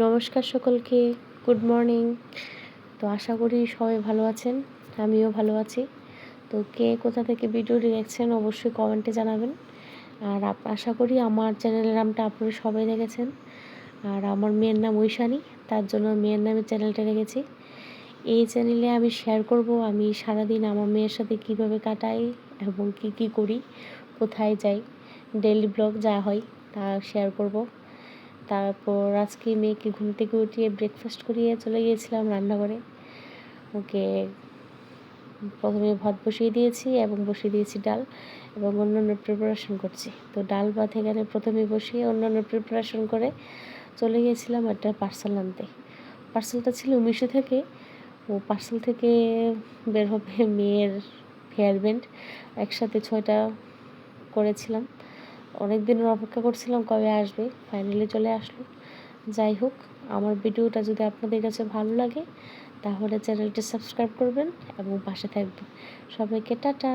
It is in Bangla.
নমস্কার সকলকে, গুড মর্নিং। তো আশা করি সবাই ভালো আছেন, আমিও ভালো আছি। তো কে কোথা থেকে ভিডিওটি দেখছেন অবশ্যই কমেন্টে জানাবেন। আর আশা করি আমার চ্যানেলের নামটা আপনারা সবাই দেখেছেন। আর আমার মেয়ের নাম ঐশানী, তার জন্য মেয়ের নামে চ্যানেলটা রেখেছি। এই চ্যানেলে আমি শেয়ার করব আমি সারাদিন আমার মেয়ের সাথে কিভাবে কাটাই এবং কি করি, কোথায় যাই, ডেইলি ব্লগ যা হয় তা শেয়ার করব। তারপর আজকে মেয়েকে ঘুম থেকে উঠিয়ে ব্রেকফাস্ট করিয়ে চলে গিয়েছিলাম রান্নাঘরে। ওকে প্রথমে ভাত বসিয়ে দিয়েছি এবং বসিয়ে দিয়েছি ডাল এবং অন্যান্য প্রিপারেশন করছি। তো ডাল ভাত এখানে প্রথমে বসিয়ে অন্যান্য প্রিপারেশন করে চলে গিয়েছিলাম একটা পার্সেল আনতে। পার্সেলটা ছিল মিশো থেকে। ও পার্সেল থেকে বের হবে মেয়ের হেয়ার ব্যান্ড, একসাথে 6টা করেছিলাম। অনেক দিনের অপেক্ষা করছিলাম কবে আসবে, ফাইনালি চলে আসলো। যাই হোক, আমার ভিডিওটা যদি আপনাদের কাছে ভালো লাগে তাহলে চ্যানেলটি সাবস্ক্রাইব করবেন এবং পাশে থাকবেন। সবাইকে টাটা।